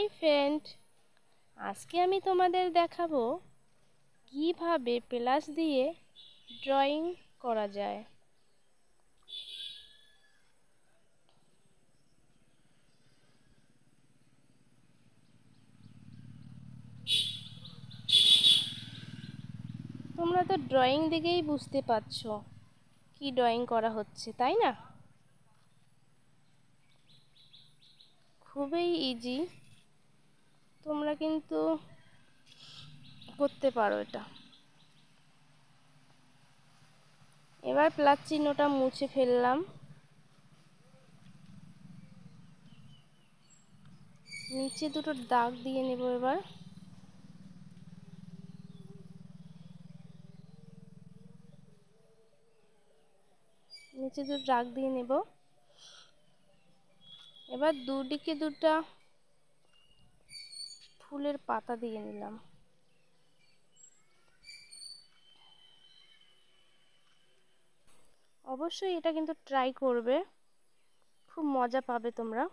Hi friend, আজকে আমি তোমাদের দেখাবো কিভাবে পেলাস দিয়ে ড্রয়িং করা যায়। তোমরা তো ড্রয়িং দেখেই বুঝতে পারছো কি ড্রয়িং করা হচ্ছে, তাই না? খুবই ইজি, তোমরা কিন্তু করতে পারো এটা। এবার প্লাস চিহ্নটা মুছে ফেললাম। নিচে দুটো দাগ দিয়ে নেব। এবার নিচে দুটো দাগ দিয়ে নেব। এবার দুদিকে দুটো ফুলের পাতা দিয়ে নিলাম। অবশ্যই এটা কিন্তু ট্রাই করবে, খুব মজা পাবে তোমরা।